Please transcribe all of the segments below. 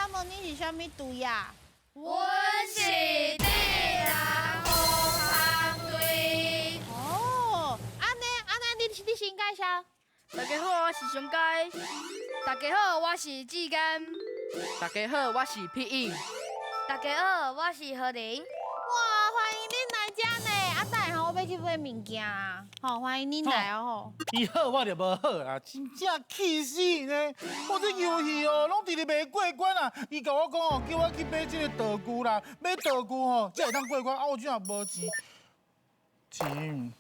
我问你是啥物队啊？阮是地人护航队。哦，安尼，你先介绍。大家好，我是上佳。大家好，我是志甘。大家好，我是皮影。大家好，我是何玲。哇，欢迎恁来遮呢！啊，等下我要去买物件啊。好，欢迎恁来哦。伊好我就无好啦，真正气死呢！我这游戏哦，拢直直袂过关啊！伊甲我讲哦，叫我去买这个道具啦，买道具吼才会当过关，啊我怎也无钱。钱，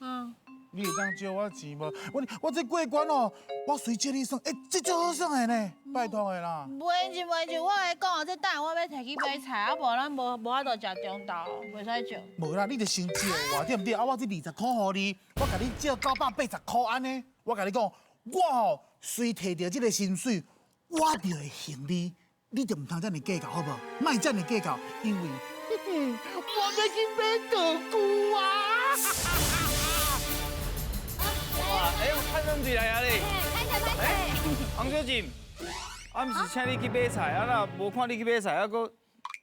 你会当借我钱无？我这过关哦，我随借你算，这足好算的呢，拜托的啦。袂钱，我跟你讲哦，这等下我要摕去买菜，啊无咱无法度食中昼，袂使借。无啦，你就先借我对不对？啊，我这20块互你，我甲你借980块安尼。我甲你讲，我吼随摕到这个薪水，我就会还你，你就唔通这样计较好无？莫这样计较，因为我要去买道具啊！哇，派上队来啊你！拍。洪小姐，我毋是请你去买菜，啊那无看你去买菜，啊搁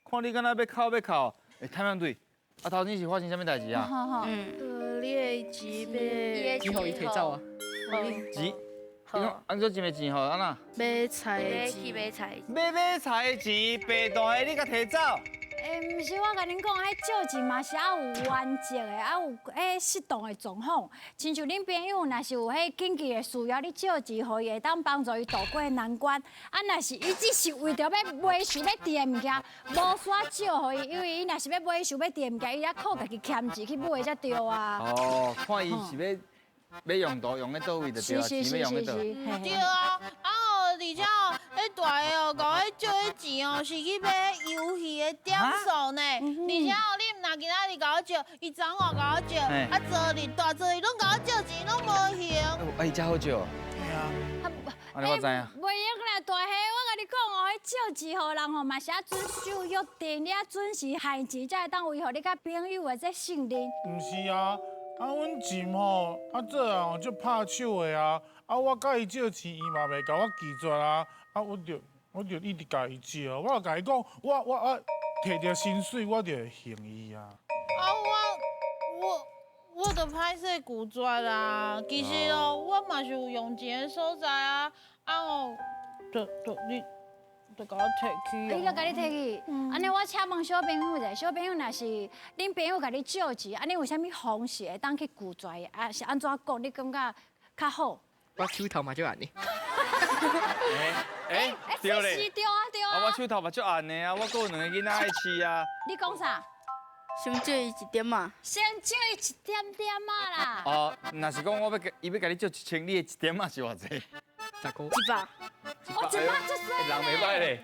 看你敢若要哭。太阳队，啊头前是发生啥物代志啊？你的钱以后伊提走啊。钱，你讲洪小姐的钱吼，安那？买菜的去买菜。买菜的钱，白大的你甲摕走。毋是我甲恁讲，迄借钱嘛是有原则的，有适当的状况。亲像恁朋友若是有紧急的需要，你借钱，互伊会当帮助伊渡过难关。啊，若是伊只是为着要买想要摕的物件，无煞借互伊，因为伊若是要买想要摕的物件，伊才靠家己欠钱去买才对啊。哦，看伊是要用途用在倒位就对啊，钱要用在倒。对啊，而且哦，迄大个哦，甲我借迄钱哦，是去买游戏的点数呢。而且哦，你若今仔日甲我借，伊昨晚甲我借，啊大昨日拢甲我借钱，拢无还。伊真好借。对啊，安尼我知影。袂用啦，大兄，我甲你讲哦，迄借钱互人吼嘛是要遵守约定，你要准时还钱，才会当维护你甲朋友的这信任。毋是啊，阮钱吼，做人吼足拍手的啊，我甲伊借钱，伊嘛袂甲我拒绝啊，我就一直甲伊借，我甲伊讲，我摕到薪水，我就会还伊啊。我就歹势拒绝啦。其实哦，我嘛是有用钱的所在啊，你就甲我摕去啊。伊就甲你摕去，安尼我请问小朋友者，小朋友若是恁朋友甲你借钱，安尼有啥物方式会当去拒绝伊？啊是安怎讲？你感觉较好？我手头嘛就安尼。对咧。是对啊对啊。我手头嘛足暗的啊，我还有2个囡仔爱饲啊。你讲啥？先借伊1点嘛。先借伊1点点啊啦。哦，若是讲伊要甲你借1000，你的1点嘛是偌济10块。 100。我一百足多人袂歹咧。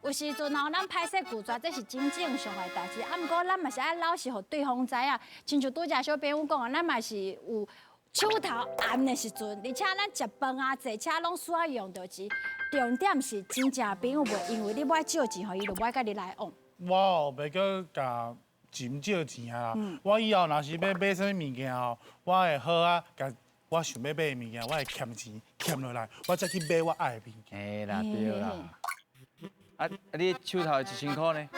有时阵吼，咱歹势拒绝，这是真正常的代志。啊，毋过咱嘛是爱老实，互对方知影。亲像拄则小朋友讲啊，咱嘛是有手头暗的时阵，而且咱食饭啊、坐车拢需要用到钱。重点是真正朋友袂因为你买借钱，互伊就买甲你来往。我哦，袂阁甲钱借钱啊！我以后若是要买啥物物件哦，我会好啊，甲我想要买的物件，我会欠钱欠落来，我再去买我爱的物件。嘿啦，对啦。你手头的1000块呢？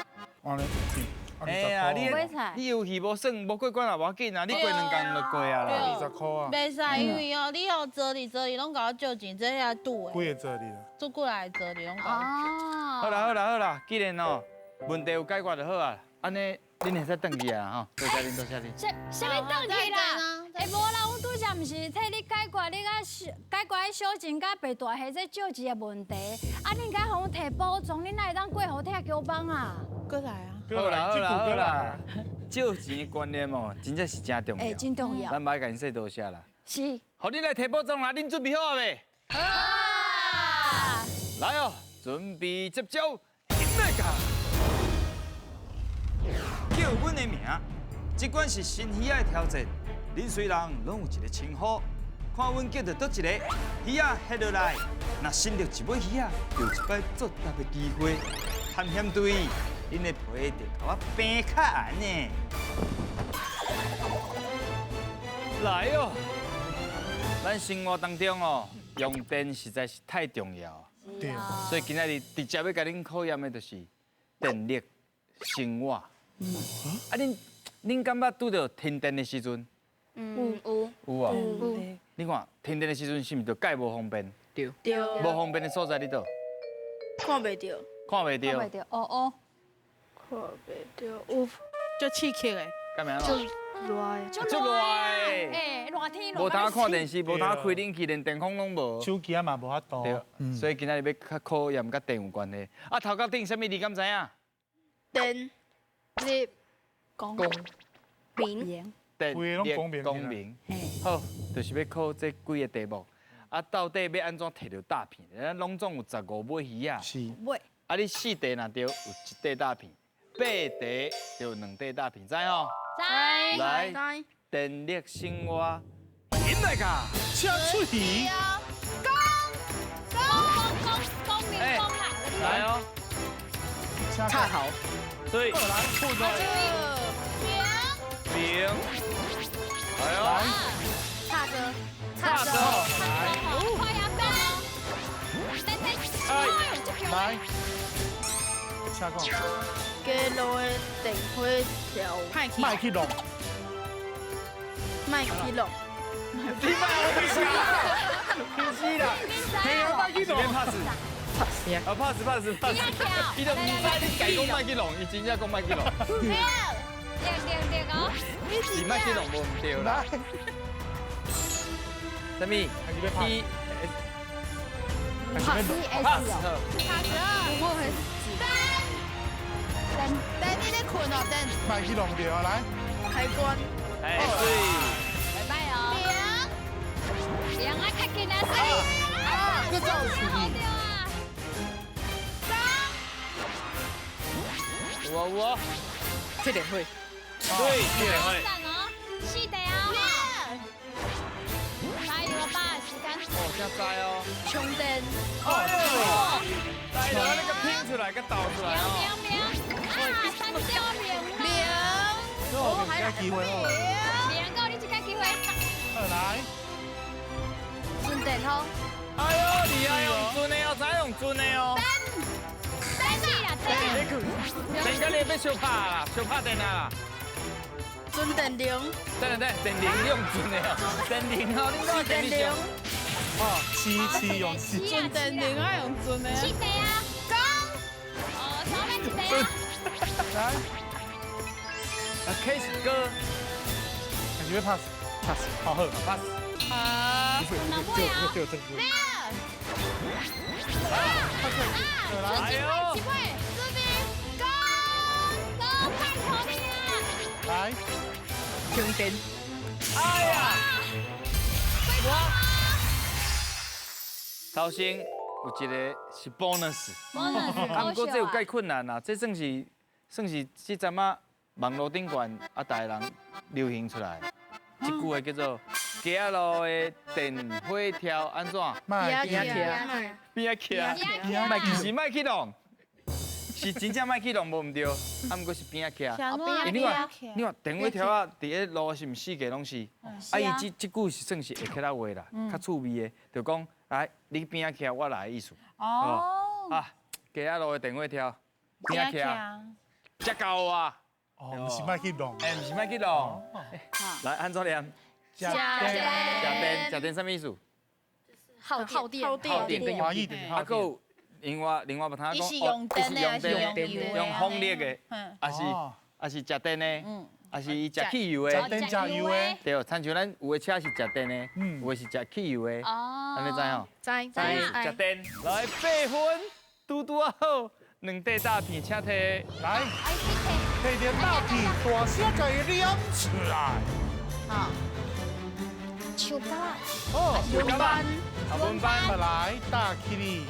安尼你游戏无算无过关也无要紧啊，你过2工就过啊啦。 20块啊，袂使，因为哦，你哦昨日拢甲我借钱，这遐赌的，几个做你啊？做过来昨日拢甲我借。哦。好啦，既然哦问题有解决就好啊，安尼恁会使转去啊吼，多谢恁。啥物转去啦？无啦，阮拄则毋是替你解决你迄小钱甲白大虾这借钱的问题，啊，你应该互阮摕补偿，恁哪会当过好替交帮啊？过来啊！好啦，借钱的观念哦，真正是真重要。真重要。咱歹甲因说多谢啦。是。好，你来提补偿啦，恁准备好未？好啊！来哦，准备接招，行来甲！叫阮的名，即管是新鱼仔的挑战，恁虽然拢有一个称呼，看阮叫到倒一个鱼仔下落来，若新着一尾鱼仔，就有一摆作答的机会。探险队，恁的皮得甲我平较红呢。来哦，咱生活当中哦，用电实在是太重要。对啊，所以今仔日直接要甲恁考验的就是电力生活。啊，恁感觉拄到停电的时阵有有啊？你看停电的时阵是毋是就介无方便？对，对，无方便的所在伫倒，看袂到，看袂到看袂。到，哦，看袂到，有就刺激的。干嘛就咯？热，就足热的哎，热天无通看电视，无通开冷气，连电风拢无。手机啊嘛无法度。对，所以今仔日要较考验甲电有关系。啊，头壳顶什么你敢知影？电力公明平，电规个拢公平公平。嘿，好，就是要考这几个题目。啊，到底要安怎摕到大片？咱拢总有15尾鱼啊。是。喂，啊，你4题若对，有1块大片；8题就有2块大片，知吼？在来，电力生活，赢来个！车出题。公平公啦，来哦，恰好，对，来，出注意，平，来哦，叉车，差车，快要到了，来，车讲，街路的电火条，派去。麦去弄，麦去弄，你卖我的车，可惜啦，嘿啊，麦去弄，pass，啊 pass，伊都唔知你改讲麦去弄，伊真正讲麦去弄，对哦，你麦去弄无唔对啦。什么？P pass pass，等你咧困哦，等。麦去弄对啊，来，开关，哎对，拜拜哦，两啊，看见啊，这叫出题。我，这点会，对，这个会。是的啊，加油吧，时间。哦，真知哦。充电，来，把那个拼出来，个倒出来哦。明啊，三角明啦，哦，还有机会哦。明哥，你这个机会。来，顺电筒，哎呦，你要用准的哦，再用准的哦。等下你要小拍啦，小拍电啊。准电铃，等，电铃用准的哦，电铃哦，你讲电铃。哦，七用七。准电铃啊，用准的。是的啊，讲。哦，少来一个啊。来，啊，Case 哥感觉 pass，好好 pass。啊。哪位啊？就这个。哎呦，机会，这边go，看头的啊。来，停电，哎呀，头先有一个是 bonus，啊，不过这有介困难啊，这算是这阵啊网络顶悬啊，大家人流行出来，一句话叫做“街路的电火条安怎麦边边啊骑啊”，麦其实麦去弄，是真正麦去弄无唔对，啊，不过是边啊骑。你看电火条啊，伫咧路是毋四界拢是，啊，伊这句是算是会起来话啦，较趣味的，就讲来你边啊骑，我来的意思。哦。啊，街路的电火条，边啊骑，食够啊！哦，不是麦去弄，哎，毋是麦去弄。来，安怎念？加食电什么意思？耗电，耗电跟华裔的，啊，还有另外不通讲，伊是用电的还是用油的？用风力的，还是食电的，还是食汽油的。电加油的，对，亲像咱有的车是食电的，有的是食汽油的，哦，安尼知吼？知，食电，来8分，拄啊好，2块大片，请摕来，摕点大片，大声甲伊念出来。好，手巴，哦，小班，下半班，来，大起哩，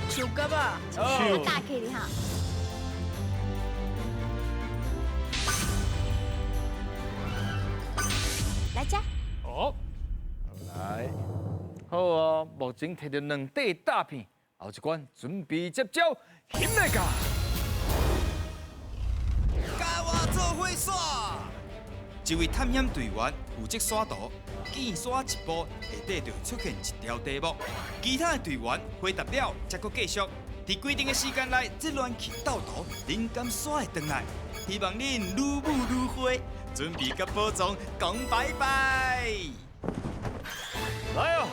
手夹吧，哦，大 K 的哈。来家，哦，来，好哦，目前摕到2块大片，后一关准备接招，힘내가。甲我做伙耍，一位探险队员负责刷图，见刷一步，下底就会出现一条题目，其他的队员回答了，才搁继续。伫规定的时间内，这乱去斗图，恁敢刷会转来？希望恁愈舞愈花，准备甲宝藏讲拜拜。来哦，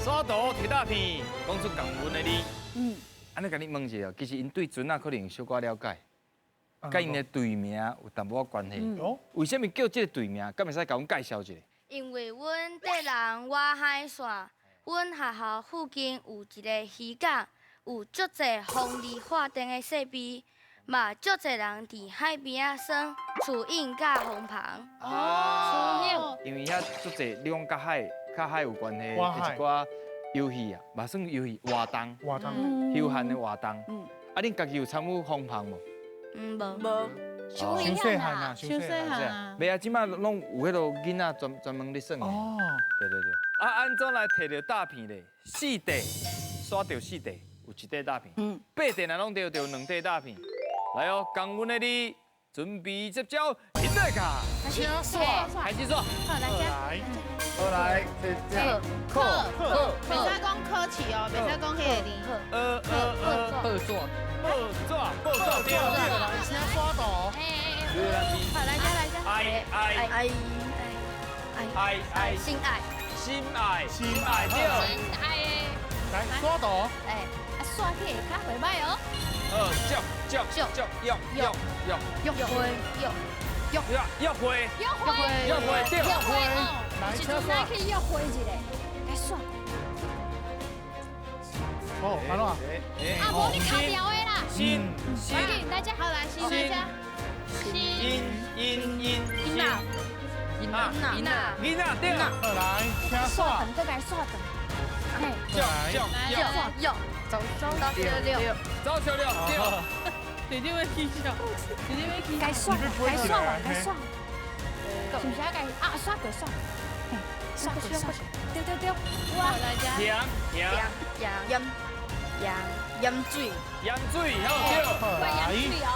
刷图摕大片，讲出港文的你。安尼甲你问一下，其实因对船啊可能有小可了解，甲因的队名有淡薄仔关系。为什么叫这个队名？敢会使甲阮介绍一下？因为阮缀人外海线，阮学校附近有一个渔港，有足侪风力发电的设备，嘛足侪人伫海边仔耍厝影甲风棚。因为遐足侪你讲甲海有关系的一寡游戏啊，嘛算游戏活动，休闲的活动。啊，恁家己有参与风棚无？无。小小细汉啊，小细汉啊，袂啊，即摆拢有迄落囡仔专门咧耍的。哦，对。啊，安怎来摕到大片咧？4块刷到4块，有1块大片。8块若拢得2块大片。来哦，港文的你准备接招，现在卡，请刷，开始刷。来，好来，客，袂使讲客气哦，袂使讲迄个字。二座，报纸对。来，请刷图。好，来家，爱，心爱，对。来刷图。刷起较袂歹哦。约会，对。来，请刷。来去约会一下，来刷。哦，安怎？啊，无你卡掉的啦。心，快点，大家好来，新大家。囡仔对。好来，请刷刷。等，再来刷等。嘿，走小六，对。弟弟会踢笑，该刷了，该刷了，该刷了。是不是要该啊？刷过刷，嘿，刷过刷，对，哇，盐水，好对。快盐水哦！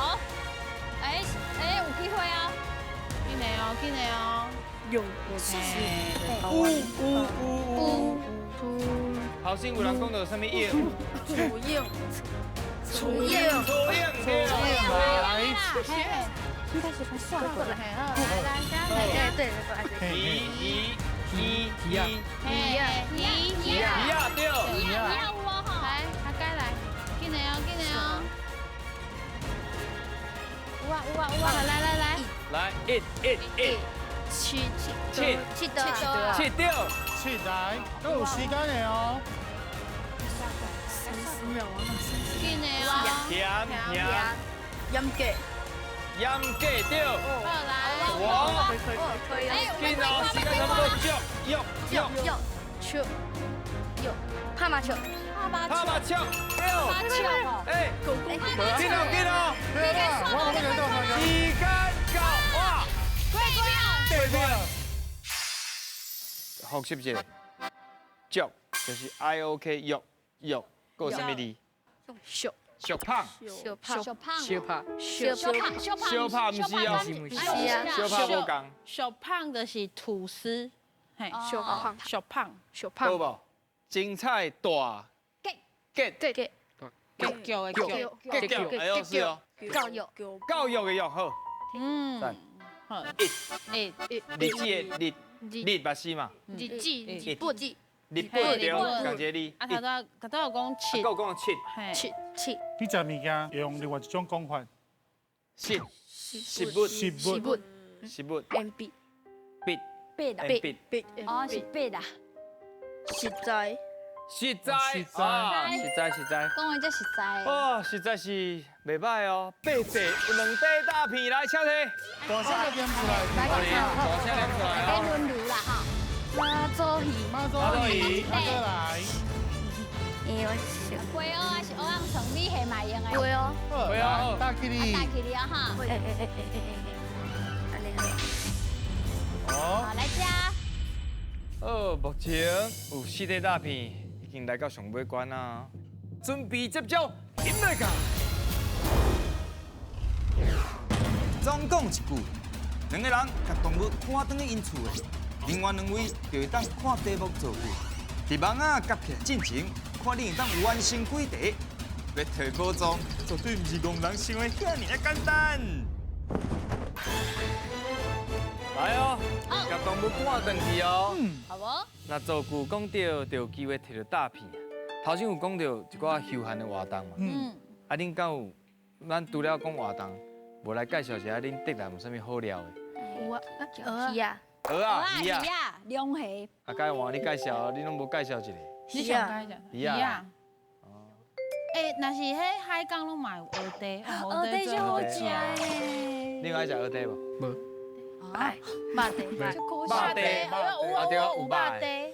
哎，有机会哦！紧的哦。后生有人讲到什么影？楚影，对。来，应该是快刷过来。对，对。要我哈，来，阿该来，紧的哦。哇，来，来，1七刀，对。起来，都有时间的哦。紧的哦。盐鸡，对。好来。哇，可以了。紧哦，时间差不多，拍麻球，拍麻将，对。哎，紧哦。我们来到大家。时间到，哇！对了。复习一下，足就是 IOK 肉，还有什么字？小胖，小胖，小胖，小胖不是哦，小胖无讲，小胖的是吐司，嘿，小胖，好不？精彩大结，叫的叫，哎呦是哦，教育的育好，好，日子的日捌死嘛，日本对，感谢你。啊，头都有讲七，还有讲七，嘿，你食物件会用另外一种讲法，食物，必，哦，是白的，实在，讲话这实在的。哦，实在是袂歹哦，八块有2块大片来，请提。大声个点出来。大声念出来该哦。轮流啦哈。妈祖鱼，马祖鱼，阿哥来。龟蚵还是蚵仔肠，你下买用的。对哦，会哦，大起你。带起你啊哈。哦。好，来加。目前有4块大片，已经来到上尾关啦，准备接招，引来甲。总讲一句，两个人甲动物看转去因厝的，另外2位就会当看题目做句，伫网啊夹起来进前，看你会当完成几题。要摕宝藏，绝对毋是戆人想的遐尔简单。来哦，甲动物赶转去哦。好不？那做句讲到，就有机会摕到大片。头先有讲到一寡休闲的活动嘛。啊，恁敢有？咱除了讲活动，无来介绍一下恁竹南有啥物好料的？有啊，鱼啊，鹅啊，鱼啊，龙虾。啊，该换你介绍，你拢无介绍一个。你想该讲鱼啊。哎，若是迄海港拢嘛有蚵嗲，蚵嗲就好食诶。你有爱食蚵嗲无？无。哎，肉地，肉地，啊对，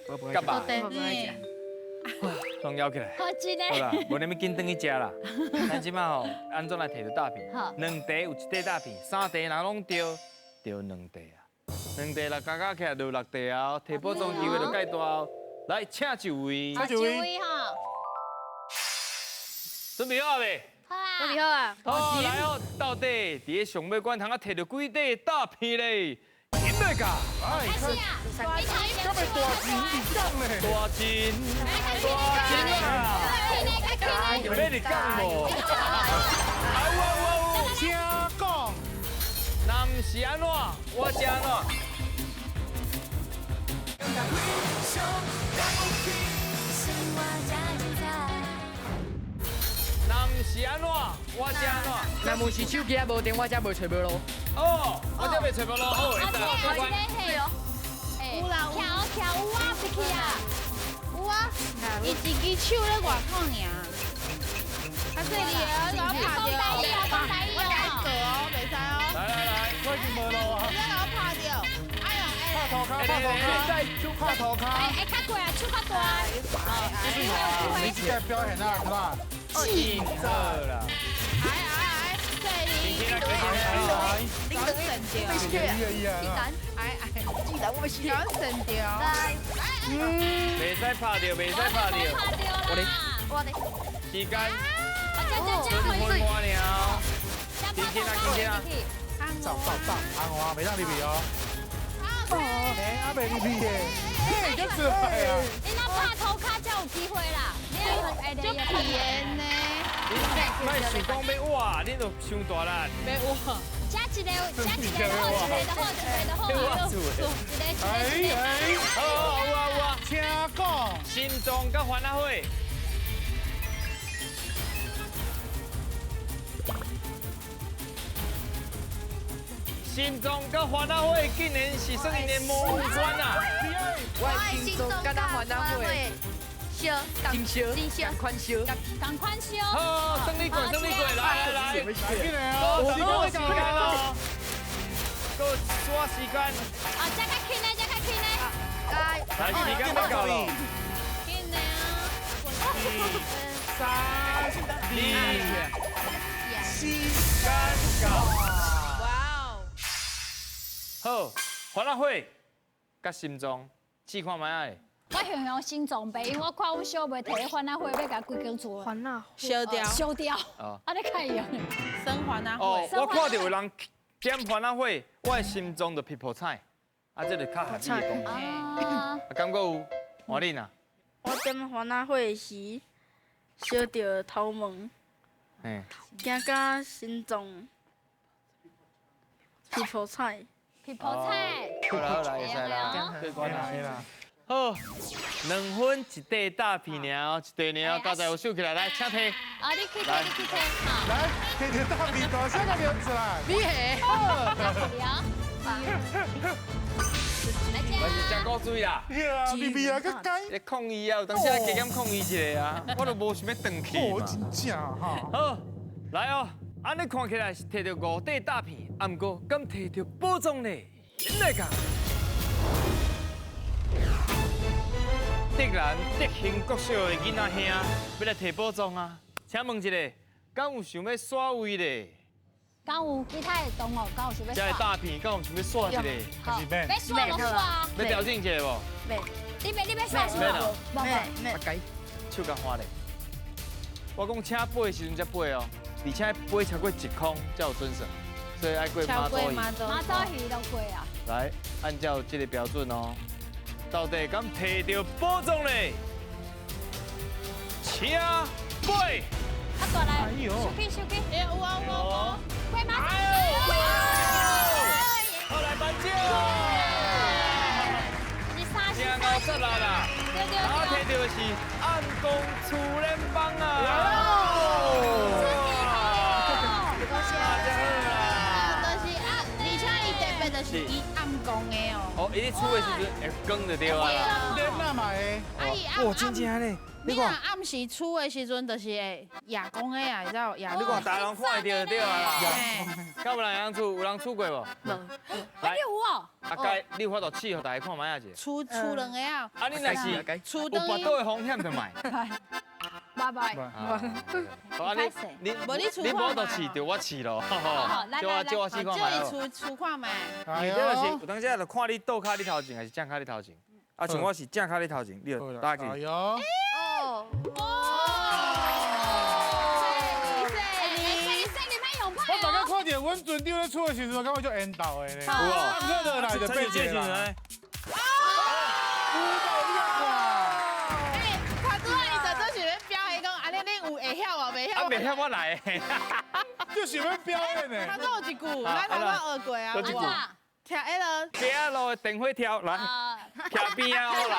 有肉的，甲肉。拢摇起来。好吃呢。好啦，无你们紧转去食啦。咱即摆吼，安怎来摕到大片？2题有1题大片，3题若拢对2题啊。2题若加起来就6题啊，摕宝藏机会就介大哦。来，请一位。一位哈。准备好未？好啊。准备好啊。好，来哦，到底伫个上尾关通啊摕到几题大片咧？赢袂噶？开始啊！咁咪大钱你讲咧？大钱，大钱啊！要你讲无？请讲。那毋是安怎？我是安怎？那毋是安怎？我是安怎？那无是手机啊无电，我才袂找无咯。哦，我这边找无咯，好，会使过关。有啦，跳舞啊，飞去啊！有啊，伊一只手咧外口尔。啊，这里啊，我拍掉，我来做哦，袂使哦。来，我已经无路啊。你给我拍掉，哎呀，拍头卡，拍头卡。哎，较过啊，手较大。你自己表现啊，是吧？进好啦。这里，今天你等省掉，记得我们需要省掉。袂使拍掉，袂使拍掉。我的，时间这分半了。今天啊。走，阿我袂当入去哦。哎，阿袂入去耶，嘿，这是哎呀。你那拍头卡才有机会啦，你要就皮炎呢。莫想讲要活，你就伤大力。没我，加一个就好，好，请讲。心脏甲烦恼会。心脏甲烦恼会竟然是算因的魔关啊！我心中跟他还他会，真烧，宽烧，赶快修。好，胜利过，来，进来好，哦，时间哦，够刷时间。啊，加较轻嘞，来，时间要到了。紧的3、啊。2、时间到。好，烦恼会甲心脏试看卖啊！我想用心脏病，因为我看阮小妹摕烦恼灰要甲规间厝烦恼烧掉，烧掉。哦，啊，你看用。生还啊哦，会。我看到有人减烦恼会，我的心脏就皮破菜，啊，这就较合理的讲。啊，感觉有，换你呐？我点烦恼会时，烧到头毛，嘿，惊甲心脏皮破菜。皮泡菜。好啦，会使啦，过关啦。好，2分1块大片尔，1块尔，刚才有收起来，来，请摕。啊，你去摕，好。来，摕着大面大声个名字啦。你下。我是真古水啦。呀，咪咪啊，个干。你抗议啊，有当时加减抗议一下啊，我都无想要转去嘛。真正哈。好，来哦，安尼看起来是摕到5块大片，啊，毋过敢摕到宝藏呢？真来噶！竹南德兴国小的囡仔兄要来摕宝藏啊！请问一下，敢有想要耍位咧？敢有其他的同学，敢有想要这个大片，敢有想要耍一个？好，要耍就耍。要调整一下无？袂，你要耍是无？袂，该手甲花咧。我讲请飞的时阵才飞哦，而且飞超过1空才有准绳。所以爱过妈祖鱼。马祖鱼都过啊。来，按照这个标准哦，到底敢摕到宝藏嘞？请背。啊，大来，哎呦收起收起。哎，有啊有啊，过马祖。好来颁奖。是啥？正56啦。对对然后摕对。到的是暗公楚联邦啊！就是啊，而且伊特别就是伊暗讲的哦。哦，伊咧厝的时阵会光就对啊啦。练那嘛的。啊，伊暗真正嘞！你若暗时厝的时阵，就是会夜讲的啊，你知道夜你看大家拢看得到就对啊啦。嘿敢有人样厝？有人厝过无？你有哦？啊，该你有法度试，互大家看卖啊者。厝两个啊，啊，你若是厝有等于跋倒的风险就卖。拜拜。好啊，你无你厝你看嘛无就试，就我试咯。来叫我试看叫卖哦。伊厝看卖。哎这个是呦有当时就看你倒骹你头前，还是正骹你头前。啊，像我是正骹你头前，你就打去。哎呦，哦，我大概看见阮船长咧厝的时阵，感觉就缘投的咧。有啊啊，不热来就这变节啦。呢？他拄仔伊就做想要表演讲，安尼恁有会晓啊，袂晓？啊，袂晓我来的。就喜欢表演呢。他讲有一句，咱头仔学过啊，有一句听迄个。街路的电火条来，徛边啊我来。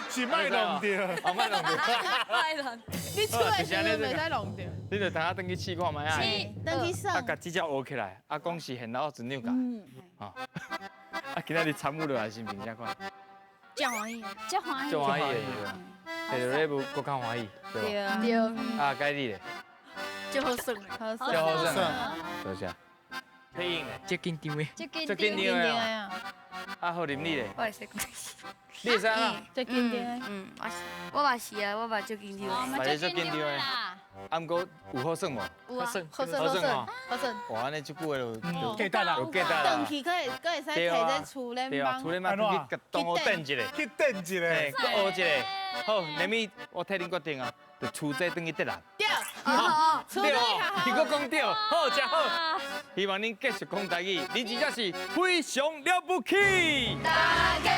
是卖弄掉。哦，卖弄着。你厝的时阵袂使弄着。你就等下登去试看卖啊。登去耍啊，。甲指甲学起来，啊，讲是现老真扭架。啊，啊，今仔日参与落来心情怎款？真欢喜。真欢喜。足欢喜的对吧？摕到礼物更较欢喜，对吧？对。啊，该你咧，就好耍好就好耍啊。多谢。配音咧，接紧张的，就紧最紧张。张的啊，呀，啊，好啉你咧，我会使讲。你会使啊？最紧张的。我嘛是啊，我嘛足紧张的。我们就紧张的啦。啊，毋过有好耍无？有啊，好耍好耍哦。好耍。哇，安尼即句话就给大啦有 get 到啦。登去可会使摕这厝联对啊，邦厝。咧嘛去甲同学等一下，去等一嘿，下。搁学一下。好，连咪我替恁决定啊，就厝这等于得啦。对。厝对内哦，你好搁讲对，好真好。希望恁继续讲台语，你真正是非常了不起。大家